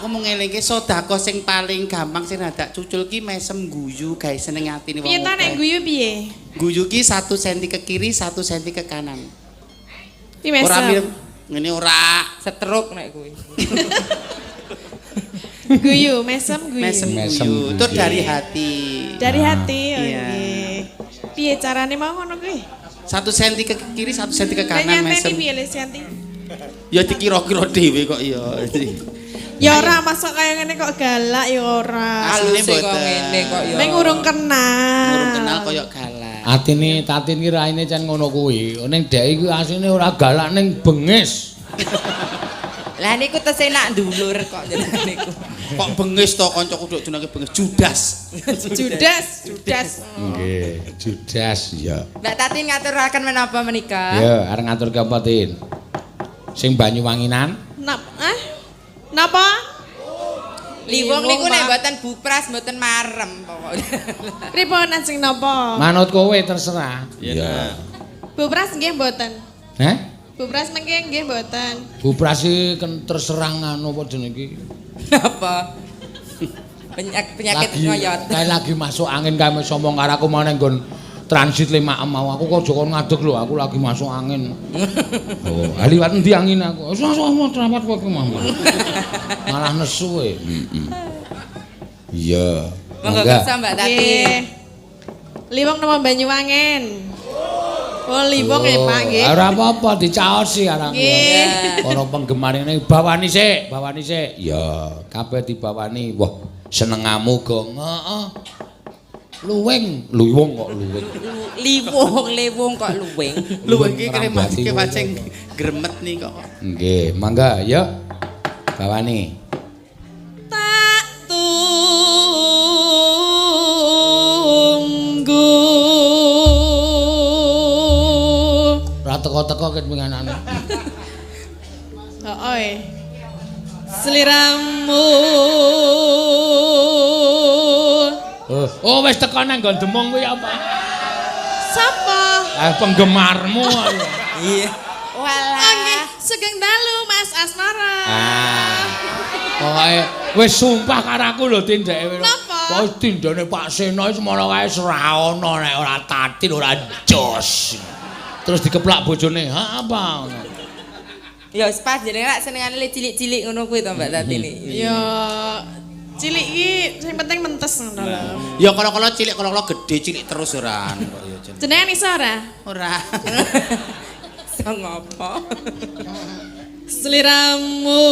aku mau ngelingke sedekah sing paling gampang sing dadak cucul ki mesem guyu gawe seneng atine wong. Piye ta nek guyu piye? Guyu ki 1 cm ke kiri, 1 cm ke kanan. Piye mesem? Ora mirip ngene ora Setruk nek kuwi. Guyu, mesem guyu. mesem Mesem guyu. Itu guyu. dari hati. Dari hati. Oh, Iya. nggih. Piye carane mau ngono kuwi? 1 cm ke kiri, 1 cm ke Nek kanan nyanteni mesem. piye Le Sianti? Ya dikira-kira dhewe kok ya. Ya ora masuk kaya ngene kok galak ya ora. Asline Alus kok mboten. ngene kok ya. Ning urung kenal. Urung kenal koyo galak. Atine tatin ki raine can ngono kuwi. Ning dhek iki asline ora galak ning bengis. Lah niku tesih nak ndulur kok jenengan niku. Kok bengis to kancaku nduk jenenge bengis Judas. Judas. Nggih, Judas ya. Mbak Tati ngaturaken menapa menika? Ya, arep ngatur ke apa, Tin? Sing Banyuwanginan? Napa? Liwong niku Liwong, nek Pak. mboten bupras mboten marem pokoknya. Pripun sing napa? Manut kowe terserah. Ya. Bupras nggih mboten. Heh? Bupras mengke nggih mboten. Bupras iki terserah nganu apa jenenge iki? Apa? Penyakit ngoyot. Kae lagi masuk angin kae wis ngomong karo aku mau ning nggon transit 5 mau aku kok aja kon ngadeg lho, aku lagi masuk angin. Oh, liwat endi angin aku? Wis mau teramat kowe mah. Malah nesu e. Iya. Monggo bisa Mbak Tati. Nggih. Liwong nama Banyuwangen. Oh, liwong ya Pak nggih. Ora apa-apa dicaosi karo aku. Nggih. Para penggemar ini bawani sik. Ya, kabeh dibawani. Wah, senengamu go. Heeh. Luwing kok luwing. Liwong kok luwing. Luwih iki kene Rambati masih luwih. pancing gremet nih kok. Nggih, mangga yuk. Bawani. Tak tunggu. Ora teko-teko ket pinganane. Heeh. Seliramu. Oh, wis teko nang nggon demung kuwi apa? Sapa? Penggemarmu. Iya. Walah. Sugeng dalu Mas Asmara. Pokoke wis sumpah karo aku lho Tin dhek. Napa? Kok tindane Pak Seno iki semono kae ora ono nek ora tatin ora jos. Terus dikeplak bojone, "Ha apa?" Ya wis pas jenengan lak senengane le cilik-cilik ngono kuwi to Mbak Tati niki. Ya cilik iki sing penting mentes ngono lho. Ya kalau cilik kalau gede cilik terus ora kok ya jeneng. Jenengan iso ora? Ora. So ngopo? Seliramu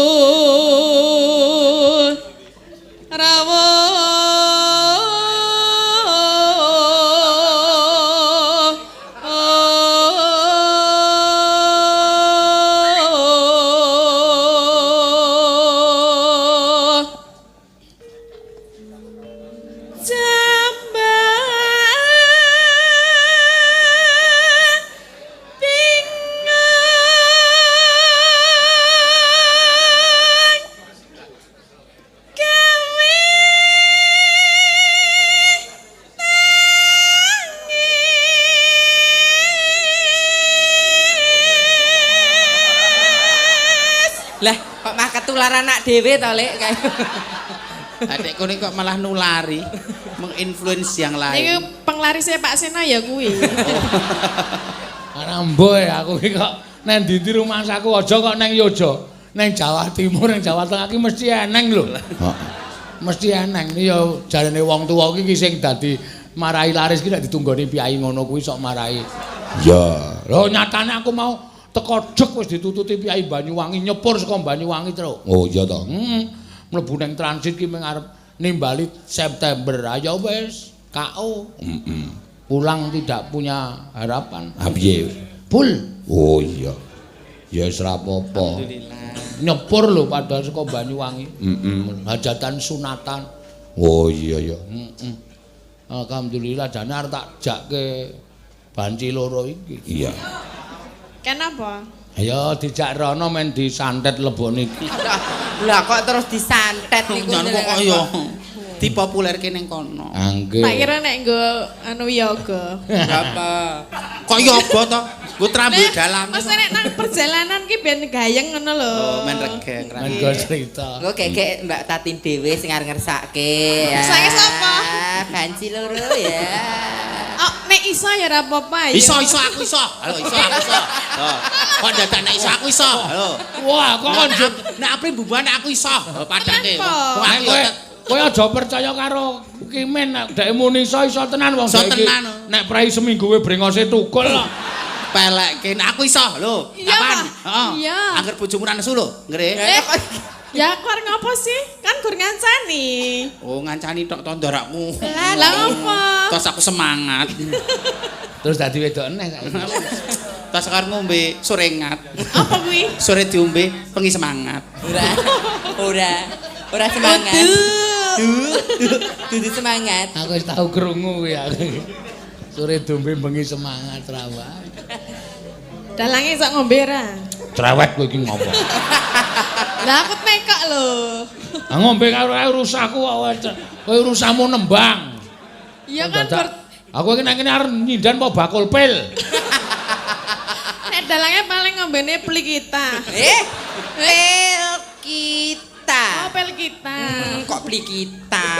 Lah kok mah ketularan anak dhewe to Lek kae. Adekku ini kok malah nulari, menginfluence yang lain. Niku penglarisnya Pak Seno ya kuwi. Ana mboe aku iki kok nang ndi rumah saku aja kok nang Yojo. Nang Jawa Timur, nang Jawa Tengah iki mesti eneng lho. Heeh. Mesti eneng. Ya jarene wong tuwa iki sing dadi marahi laris ki nek ditunggoni piyai ngono kuwi sok marahi. Ya. Lho nyatane aku mau teko jek wis ditututi piyai Banyuwangi nyepur saka Banyuwangi terus. Oh iya to. Mlebu nang transit ki mung arep nimbali September. Ayo wis KO. Pulang tidak punya harapan. Ah piye? Pul. Oh iya. Ya wis ora apa-apa. Nyepur lho padahal saka Banyuwangi. Hajatan sunatan. Oh iya ya. Alhamdulillah jane arep tak jakke banci loro iki. Iya. Kenapa? Ayo dijak rono men disantet lebone iki. Lah kok terus disantet niku Jangan kok ya dipopulerke ning kono. Angge. Tak kira nek nggo anu yoga. Apa? Kok yoga to? Nggo trambil dalan. Masa nek nang perjalanan ki ben gayeng ngono lho. Oh, men regeng. Men go cerita. Engko gegek Mbak Tatin dhewe sing arep ngersake ya. Ngersake sapa? Banci loro ya. Oh, nek iso ya ora apa-apa ya. Iso aku iso. Halo iso aku iso. Oh. Kok dadak nek iso aku iso. Halo. Wah, kok konjuk. Nek apri bubuhan aku iso. Padake. Kowe aja percaya karo Kimen nek dhek muni iso tenan wong dhek iki. Nek prei seminggu we brengose tukul kok. Pelekke nek aku iso lho. Kapan? Heeh. Iya. Angger bojomu ra nesu lho, nggih. Ya kok ngopo sih? Kan gur ngancani. Oh, ngancani tok tondorakmu. Lah ngopo? Terus aku semangat. Terus dadi wedok eneh saiki. Terus sekarang ngombe sorengat. Apa kuwi? Sore diombe pengi semangat. Ora semangat. Dudu semangat. Aku wis tau krungu kuwi aku. Sore dombe bengi semangat ra wae. Dalange sok ngombe ra. Cerewet kowe iki ngopo? Lah aku tekok lho. Ah ngombe karo rusakku kok kowe rusamu nembang. Iya kan gur aku iki nek kene arep nyindan apa bakul pil. nek dalange paling ngombene pli kita. Pil kita. Oh, pel kita. Kok pli kita?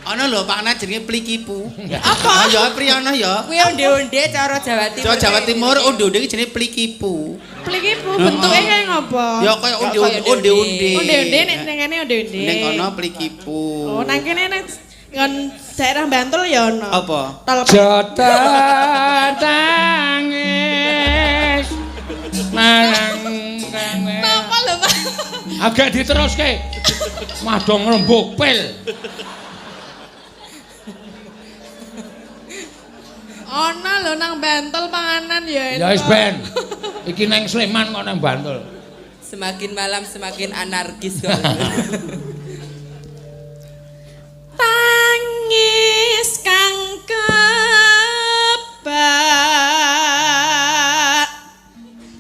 Ana lho Pak Nat jenenge plikipu. Apa? Ya priyono ya. Kuwi onde-onde cara Jawa Timur. Jawa Timur onde-onde iki jenenge plikipu. Pli ki Bu bentuke kaya ngopo? Ya kaya onde-onde. Onde-onde nek kene onde-onde. Ning kono plikipu. Oh, nang kene nek ngon daerah Bantul ya ono. Apa? Tol Jota tangis marang kangen. Napa lho, Pak? Agak diteruske. Madong rembug pil. Ono lho nang Bantul panganan ya. Ya wis ben. Iki nang Sleman kok nang Bantul. Semakin malam semakin anarkis kok. Tangis kang kebak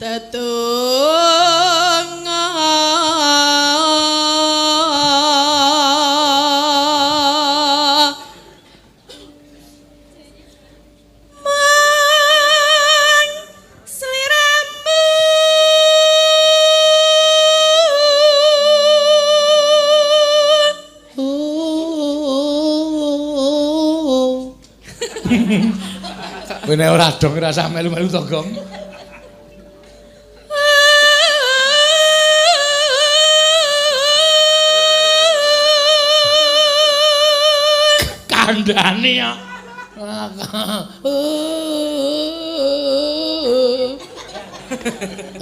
tetungga mang sliramu Kowe nek ora dong ora usah melu-melu to, Gong. Kandhane ya.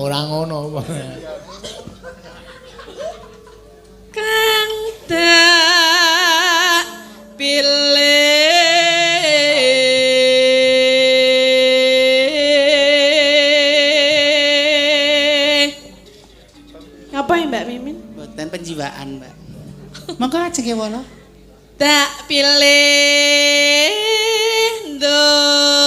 Ora ngono. kang tak pilih. Apa ya Mbak Mimin? Boten penjiwaan, Mbak. Monggo ajeng ya wala. Tak pilih donya.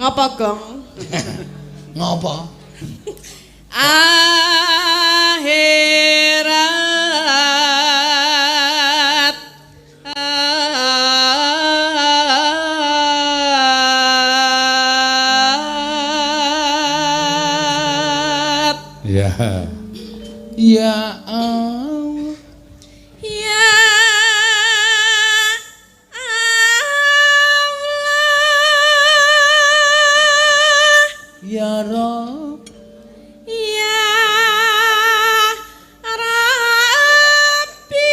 Ngapa Gong? Ngopo? Akhirat Ya. Ya Allah. Ya Allah Ya Rabb. Ya Rabbi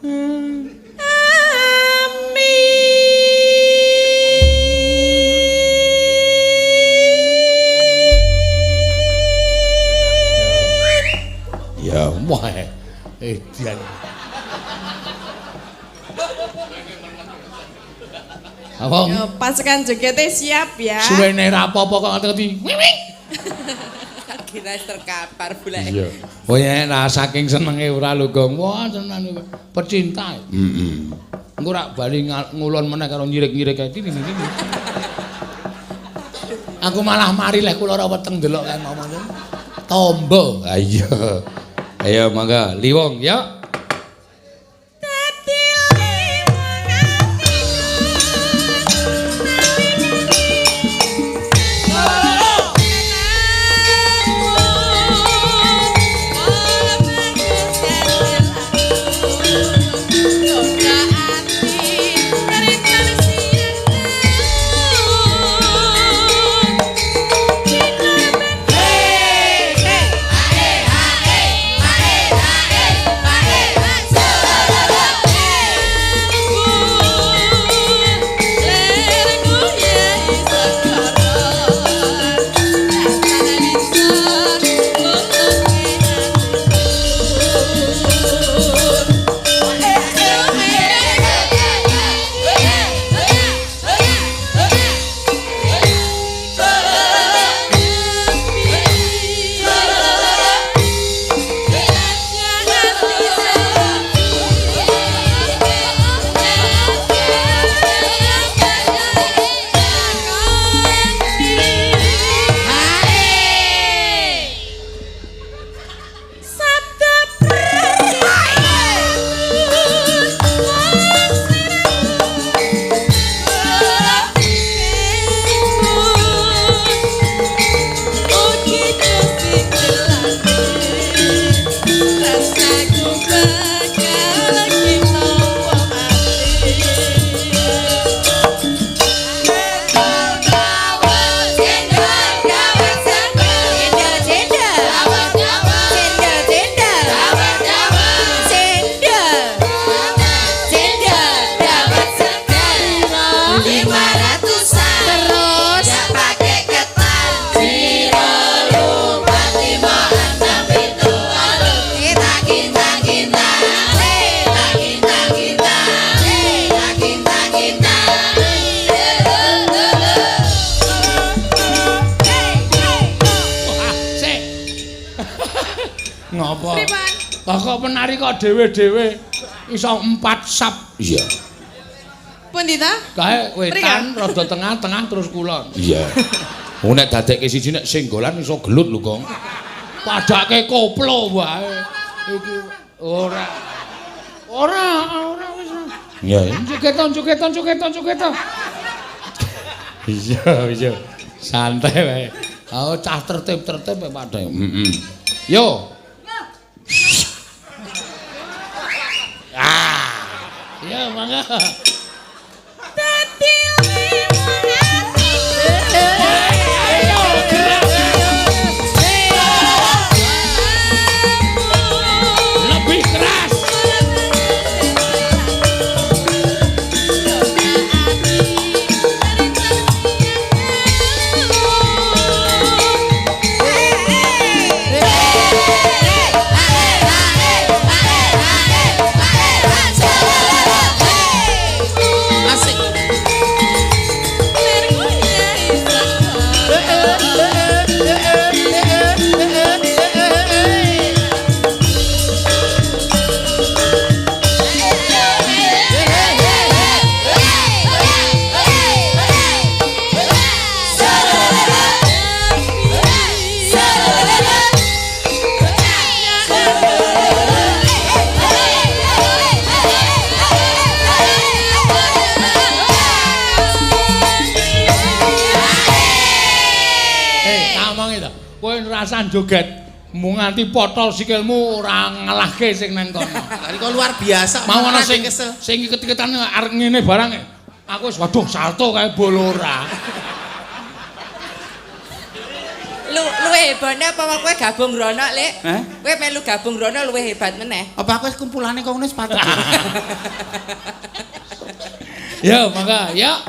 Amin. Ya wah. Dian. Awong. Yo, pasukan jogetnya siap ya. Suwene ra apa-apa kok ngerti. Kira terkapar bulek. Iya. Oh ya nah saking senenge ora lho Gong. Wah tenan iki. Pecinta. Heeh. Engko rak bali ngulon meneh karo nyirik-nyirik kae iki. Aku malah mari leh kula ora weteng delok kae ngomong. tombo. Ayo. Ayo mangga Liwong ya. Ngapa? Lah kok penari kok dhewe-dhewe iso 4 sap. Iya. Pundi ta? Kae wetan rada tengah-tengah terus kulon. Iya. Oh nek dadekke siji nek singgolan iso gelut lho, Kong. Padake koplo wae. Iki ora wis. Iya. Cuketon. Iya. Santai wae. Oh, cah tertib padha. Heeh. Yo. Ya, mangga. Lebih keras. Rasan joget mu nganti potol sikilmu ora ngalahke sing nang kono. Lah kok luar biasa. Mau ana sing ket-ketan arep ngene barang. Aku wis waduh salto kae bolora. Luwih hebane apa kowe gabung rono, Lek? Hah? Kowe melu gabung rono luwih hebat meneh. Apa aku wis kumpulane kok ngono sepatu. Ya, mangga, ya.